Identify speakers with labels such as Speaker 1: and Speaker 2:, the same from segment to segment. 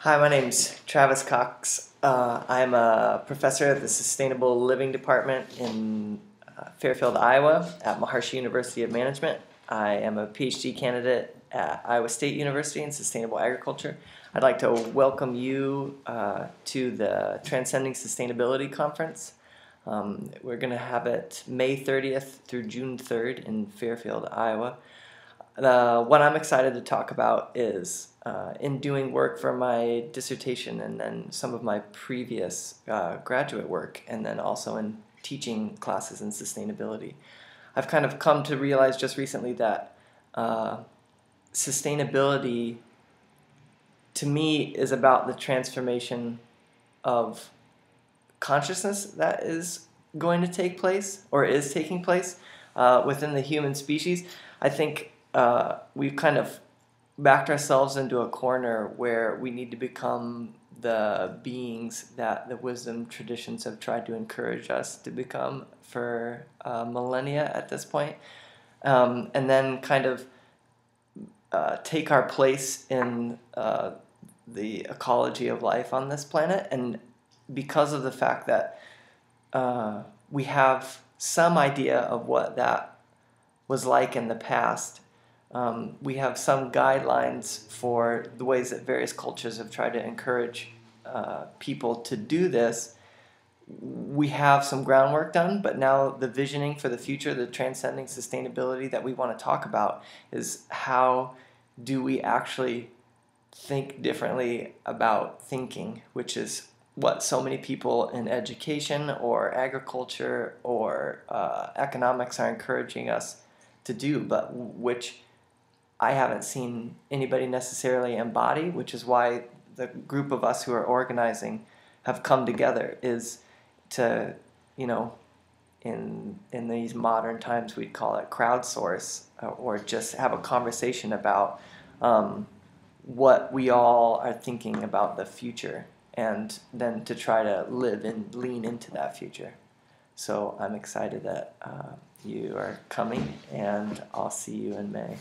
Speaker 1: Hi, my name's Travis Cox. I'm a professor at the Sustainable Living Department in Fairfield, Iowa at Maharishi University of Management. I am a PhD candidate at Iowa State University in Sustainable Agriculture. I'd like to welcome you to the Transcending Sustainability Conference. We're going to have it May 30th through June 3rd in Fairfield, Iowa. What I'm excited to talk about is in doing work for my dissertation and then some of my previous graduate work, and then also in teaching classes in sustainability. I've kind of come to realize just recently that sustainability to me is about the transformation of consciousness that is going to take place or is taking place within the human species. I think we've kind of backed ourselves into a corner where we need to become the beings that the wisdom traditions have tried to encourage us to become for millennia at this point. And then kind of take our place in the ecology of life on this planet. And because of the fact that we have some idea of what that was like in the past, we have some guidelines for the ways that various cultures have tried to encourage people to do this. We have some groundwork done, but now the visioning for the future, the transcending sustainability that we want to talk about, is how do we actually think differently about thinking, which is what so many people in education or agriculture or economics are encouraging us to do, but which I haven't seen anybody necessarily embody, which is why the group of us who are organizing have come together, is to, in these modern times we'd call it crowdsource, or just have a conversation about what we all are thinking about the future, and then to try to live and lean into that future. So I'm excited that you are coming, and I'll see you in May.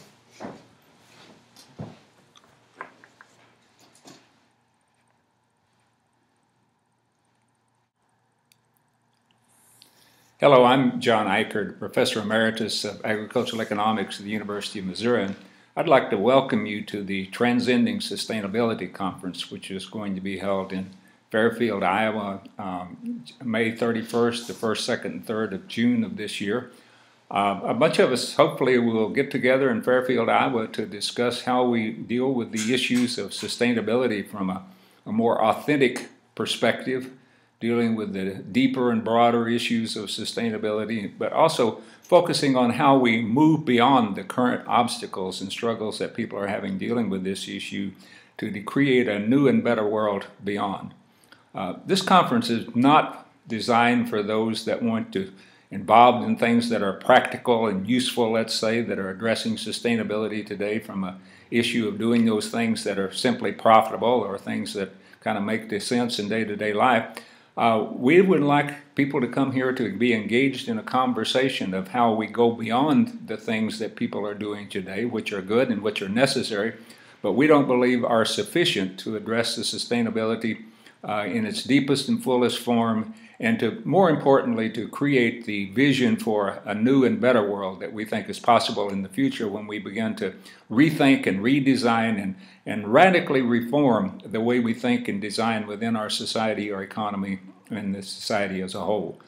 Speaker 2: Hello, I'm John Ikerd, Professor Emeritus of Agricultural Economics at the University of Missouri. And I'd like to welcome you to the Transcending Sustainability Conference, which is going to be held in Fairfield, Iowa, May 31st, the 1st, 2nd, and 3rd of June of this year. A bunch of us hopefully will get together in Fairfield, Iowa to discuss how we deal with the issues of sustainability from a more authentic perspective, dealing with the deeper and broader issues of sustainability, but also focusing on how we move beyond the current obstacles and struggles that people are having dealing with this issue to create a new and better world beyond. This conference is not designed for those that want to involved in things that are practical and useful, let's say, that are addressing sustainability today from an issue of doing those things that are simply profitable or things that kind of make sense in day-to-day life. We would like people to come here to be engaged in a conversation of how we go beyond the things that people are doing today, which are good and which are necessary, but we don't believe are sufficient to address the sustainability in its deepest and fullest form, and to, more importantly, to create the vision for a new and better world that we think is possible in the future when we begin to rethink and redesign and radically reform the way we think and design within our society or economy and the society as a whole.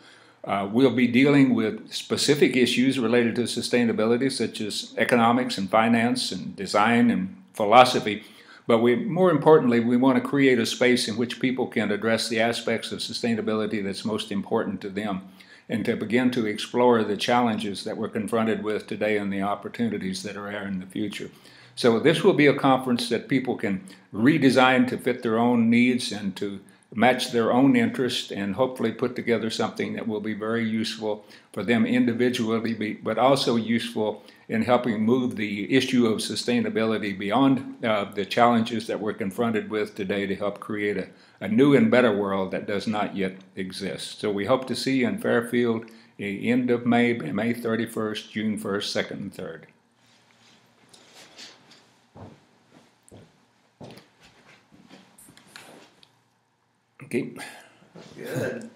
Speaker 2: We'll be dealing with specific issues related to sustainability, such as economics and finance and design and philosophy. But more importantly, we want to create a space in which people can address the aspects of sustainability that's most important to them, and to begin to explore the challenges that we're confronted with today and the opportunities that are there in the future. So this will be a conference that people can redesign to fit their own needs and to match their own interests, and hopefully put together something that will be very useful for them individually, but also useful in helping move the issue of sustainability beyond the challenges that we're confronted with today to help create a new and better world that does not yet exist. So we hope to see you in Fairfield end of May 31st, June 1st, 2nd, and 3rd. Okay.
Speaker 1: Good.